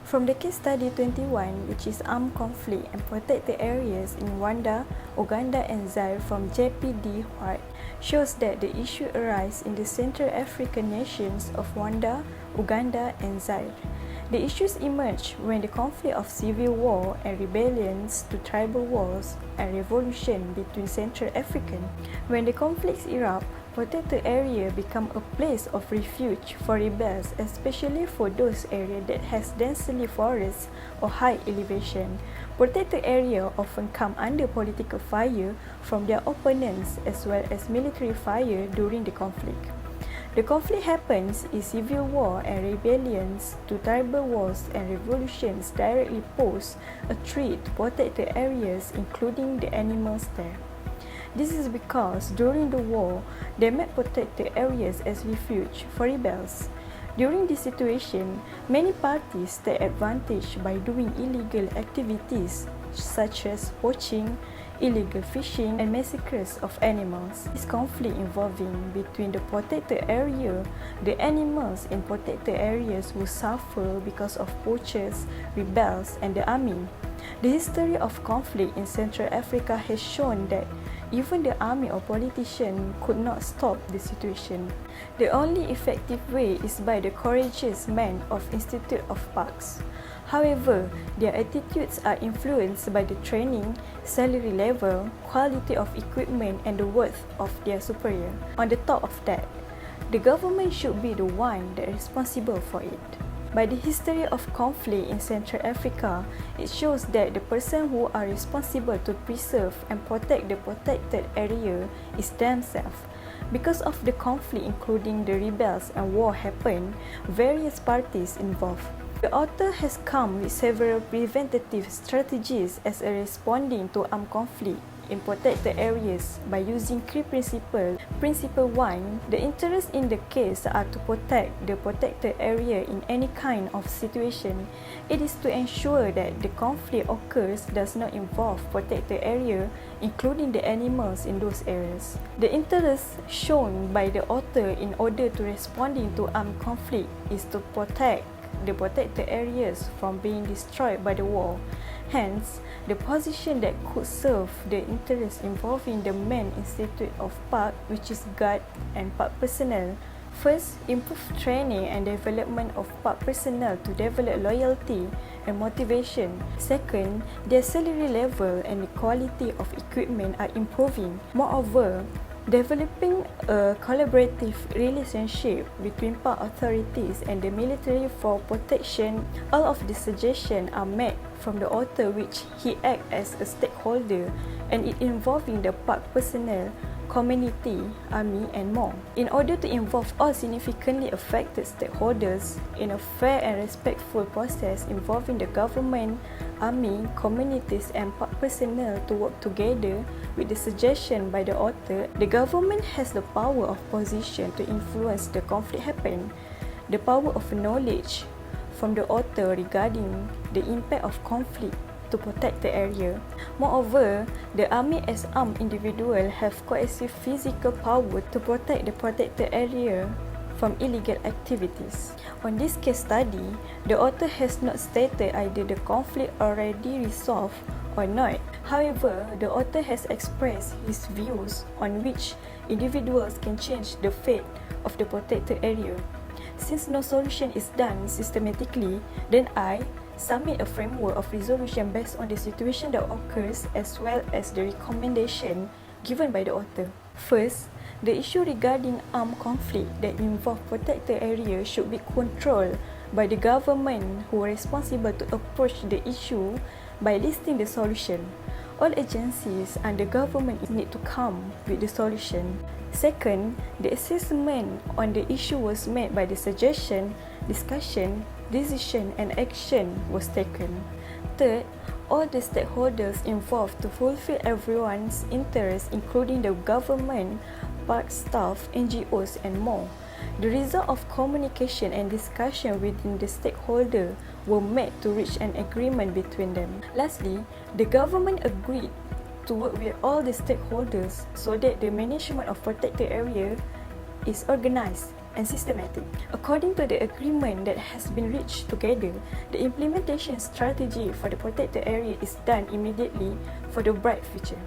From the case study 21, which is armed conflict and protected areas in Rwanda, Uganda and Zaire from JPD Hart, shows that the issue arises in the Central African nations of Rwanda, Uganda and Zaire. The issues emerge when the conflict of civil war and rebellions to tribal wars and revolution between Central African. When the conflicts erupt, protected area become a place of refuge for rebels, especially for those areas that has densely forest or high elevation. Protected area often come under political fire from their opponents as well as military fire during the conflict. The conflict happens in civil war and rebellions to tribal wars and revolutions directly pose a threat to protected areas including the animals there. This is because during the war, they made protected areas as refuge for rebels. During this situation, many parties take advantage by doing illegal activities such as poaching, illegal fishing, and massacres of animals. This conflict involving between the protected area, the animals in protected areas will suffer because of poachers, rebels, and the army. The history of conflict in Central Africa has shown that even the army or politician could not stop the situation. The only effective way is by the courageous men of Institute of Parks. However, their attitudes are influenced by the training, salary level, quality of equipment, and the worth of their superior. On the top of that, the government should be the one that is responsible for it. By the history of conflict in Central Africa, it shows that the person who are responsible to preserve and protect the protected area is themselves. Because of the conflict including the rebels and war happened, various parties involved. The author has come with several preventative strategies as a responding to armed conflict in protected areas by using key principles. Principle 1. The interests in the case are to protect the protected area in any kind of situation. It is to ensure that the conflict occurs does not involve protected area, including the animals in those areas. The interest shown by the author in order to responding to armed conflict is to protect the protected areas from being destroyed by the war. Hence, the position that could serve the interest involving the main Institute of Park, which is guard and park personnel. First, improve training and development of park personnel to develop loyalty and motivation. Second, their salary level and the quality of equipment are improving. Moreover, developing a collaborative relationship between park authorities and the military for protection. All of the suggestions are made from the author, which he acts as a stakeholder, and it involving the park personnel, community, army, and more. In order to involve all significantly affected stakeholders in a fair and respectful process involving the government, army, communities, and park personnel to work together with the suggestion by the author, the government has the power of position to influence the conflict happen, the power of knowledge from the author regarding the impact of conflict to protect the area. Moreover, the army as armed individual have coercive physical power to protect the protected area from illegal activities. On this case study, the author has not stated either the conflict already resolved or not. However, the author has expressed his views on which individuals can change the fate of the protected area. Since no solution is done systematically, then I submit a framework of resolution based on the situation that occurs as well as the recommendation given by the author. First, the issue regarding armed conflict that involve protected area should be controlled by the government, who are responsible to approach the issue by listing the solution. All agencies and the government need to come with the solution. Second, the assessment on the issue was made by the suggestion, discussion, decision and action was taken. Third, all the stakeholders involved to fulfill everyone's interest, including the government, park staff, NGOs and more. The result of communication and discussion within the stakeholder were made to reach an agreement between them. Lastly, the government agreed to work with all the stakeholders so that the management of protected area is organized and systematic. According to the agreement that has been reached together, the implementation strategy for the protected area is done immediately for the bright future.